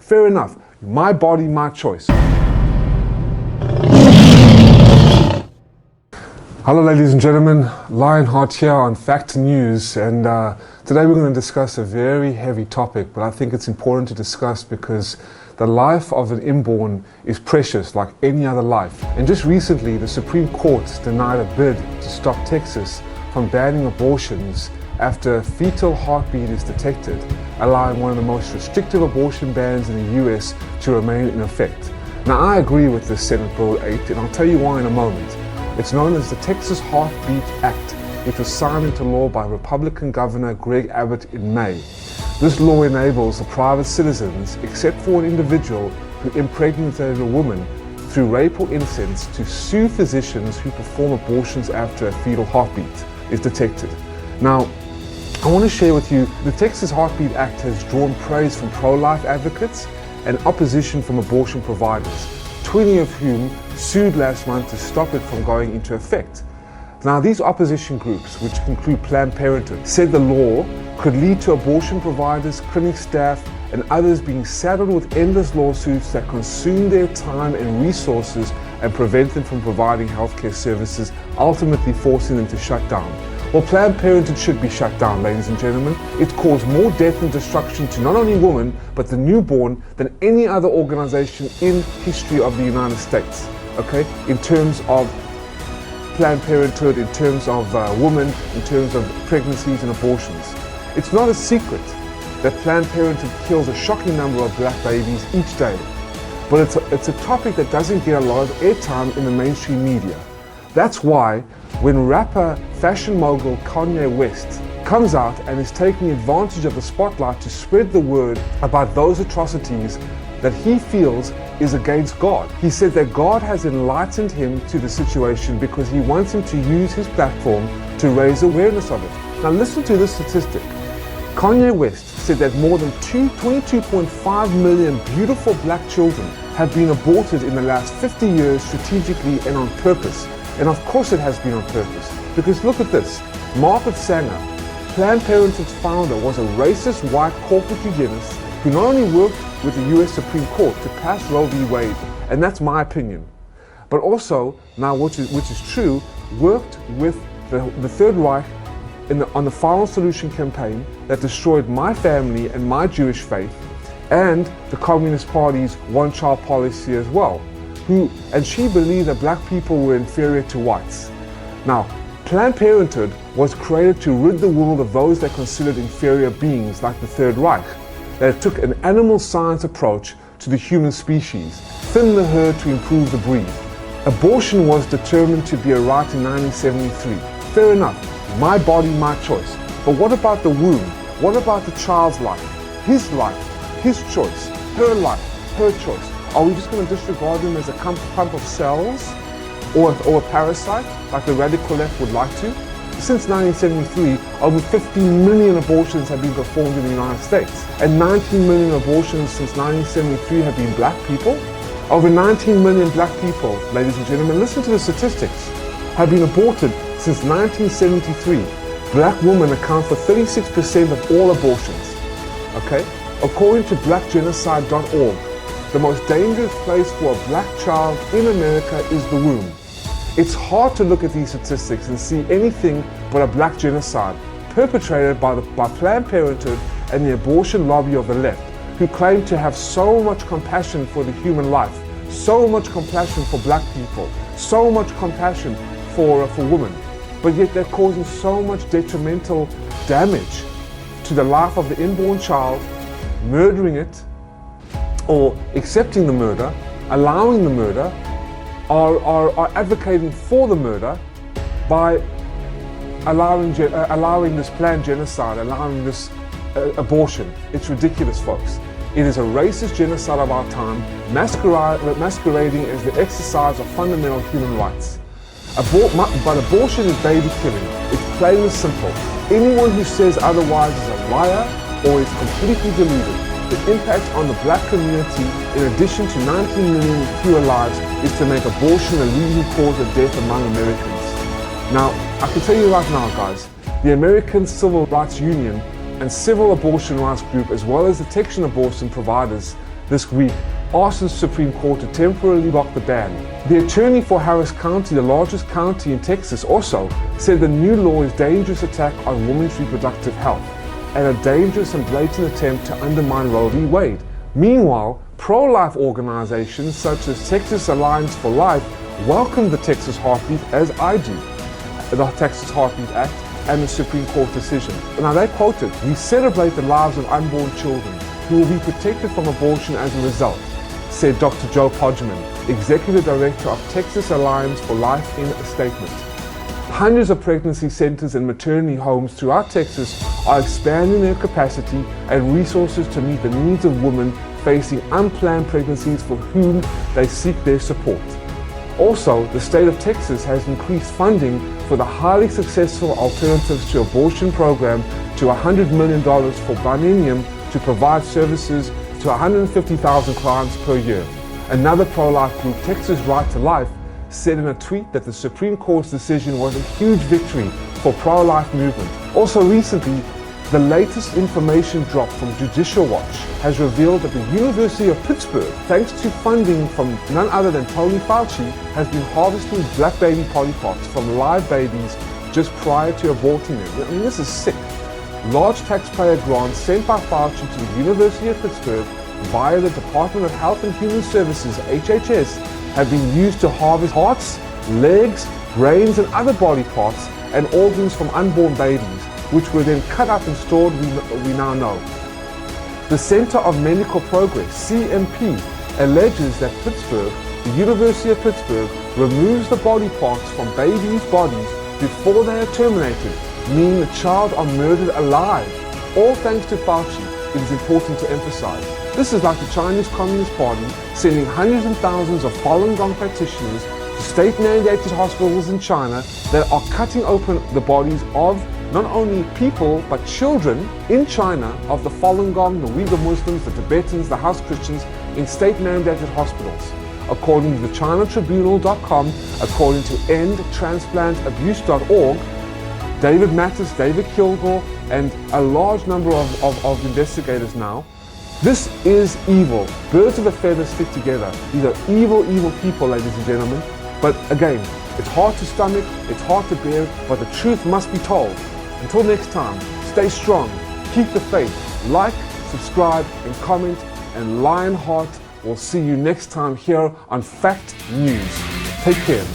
Fair enough. My body, my choice. Hello ladies and gentlemen, Lionheart here on Fact News, and today we're going to discuss a very heavy topic, but I think it's important to discuss because the life of an inborn is precious like any other life. And just recently the Supreme Court denied a bid to stop Texas from banning abortions after a fetal heartbeat is detected, allowing one of the most restrictive abortion bans in the US to remain in effect. Now I agree with this Senate Bill 8, and I'll tell you why in a moment. It's known as the Texas Heartbeat Act, which was signed into law by Republican Governor Greg Abbott in May. This law enables the private citizens, except for an individual who impregnated a woman through rape or incest, to sue physicians who perform abortions after a fetal heartbeat is detected. Now, I want to share with you, the Texas Heartbeat Act has drawn praise from pro-life advocates and opposition from abortion providers, 20 of whom sued last month to stop it from going into effect. Now, these opposition groups, which include Planned Parenthood, said the law could lead to abortion providers, clinic staff, and others being saddled with endless lawsuits that consume their time and resources and prevent them from providing healthcare services, ultimately forcing them to shut down. Well, Planned Parenthood should be shut down, ladies and gentlemen. It caused more death and destruction to not only women, but the newborn than any other organization in history of the United States, okay? In terms of Planned Parenthood, in terms of women, in terms of pregnancies and abortions. It's not a secret that Planned Parenthood kills a shocking number of black babies each day. But it's a topic that doesn't get a lot of airtime in the mainstream media. That's why when rapper fashion mogul Kanye West comes out and is taking advantage of the spotlight to spread the word about those atrocities that he feels is against God. He said that God has enlightened him to the situation because he wants him to use his platform to raise awareness of it. Now listen to this statistic. Kanye West said that more than 22.5 million beautiful black children have been aborted in the last 50 years strategically and on purpose. And of course it has been on purpose. Because look at this. Margaret Sanger, Planned Parenthood's founder, was a racist white corporate eugenist who not only worked with the US Supreme Court to pass Roe v. Wade, and that's my opinion, but also, now which is true, worked with the Third Reich on the Final Solution campaign that destroyed my family and my Jewish faith, and the Communist Party's one-child policy as well. And she believed that black people were inferior to whites. Now, Planned Parenthood was created to rid the world of those they considered inferior beings like the Third Reich, that took an animal science approach to the human species, thin the herd to improve the breed. Abortion was determined to be a right in 1973. Fair enough, my body, my choice. But what about the womb? What about the child's life, his choice, her life, her choice? Are we just going to disregard them as a clump of cells or a parasite like the radical left would like to? Since 1973, over 15 million abortions have been performed in the United States, and 19 million abortions since 1973 have been black people. Over 19 million black people, ladies and gentlemen, listen to the statistics, have been aborted since 1973. Black women account for 36% of all abortions, okay? According to blackgenocide.org, the most dangerous place for a black child in America is the womb. It's hard to look at these statistics and see anything but a black genocide perpetrated by Planned Parenthood and the abortion lobby of the left, who claim to have so much compassion for the human life, so much compassion for black people, so much compassion for women, but yet they're causing so much detrimental damage to the life of the inborn child, murdering it, or accepting the murder, allowing the murder, are advocating for the murder by allowing this planned genocide, allowing this abortion. It's ridiculous, folks. It is a racist genocide of our time, masquerading as the exercise of fundamental human rights. But abortion is baby killing. It's plain and simple. Anyone who says otherwise is a liar or is completely deluded. The impact on the black community, in addition to 19 million fewer lives, is to make abortion a leading cause of death among Americans. Now, I can tell you right now, guys, the American Civil Rights Union and civil abortion rights group, as well as detection abortion providers, this week asked the Supreme Court to temporarily block the ban. The attorney for Harris County, the largest county in Texas, also said the new law is a dangerous attack on women's reproductive health and a dangerous and blatant attempt to undermine Roe v. Wade. Meanwhile, pro-life organizations such as Texas Alliance for Life welcome the Texas Heartbeat, as I do, the Texas Heartbeat Act and the Supreme Court decision. Now they quoted, "We celebrate the lives of unborn children who will be protected from abortion as a result," said Dr. Joe Podgman, Executive Director of Texas Alliance for Life, in a statement. Hundreds of pregnancy centers and maternity homes throughout Texas are expanding their capacity and resources to meet the needs of women facing unplanned pregnancies for whom they seek their support. Also, the state of Texas has increased funding for the highly successful Alternatives to Abortion program to $100 million for biennium to provide services to 150,000 clients per year. Another pro-life group, Texas Right to Life, said in a tweet that the Supreme Court's decision was a huge victory for pro-life movement. Also recently, the latest information drop from Judicial Watch has revealed that the University of Pittsburgh, thanks to funding from none other than Tony Fauci, has been harvesting black baby polypods from live babies just prior to aborting them. I mean, this is sick. Large taxpayer grants sent by Fauci to the University of Pittsburgh via the Department of Health and Human Services, HHS, have been used to harvest hearts, legs, brains and other body parts and organs from unborn babies, which were then cut up and stored, we now know. The Center of Medical Progress, CMP, alleges that Pittsburgh, the University of Pittsburgh, removes the body parts from babies' bodies before they are terminated, meaning the child are murdered alive. All thanks to Fauci, it is important to emphasize. This is like the Chinese Communist Party sending hundreds and thousands of Falun Gong practitioners to state-mandated hospitals in China that are cutting open the bodies of not only people but children in China of the Falun Gong, the Uyghur Muslims, the Tibetans, the House Christians in state-mandated hospitals. According to the ChinaTribunal.com, according to EndTransplantAbuse.org, David Mattis, David Kilgore, and a large number of investigators now, this is evil. Birds of a feather stick together. These are evil, evil people, ladies and gentlemen. But again, it's hard to stomach, it's hard to bear, but the truth must be told. Until next time, stay strong, keep the faith, like, subscribe, and comment, and Lionheart will see you next time here on Fact News. Take care.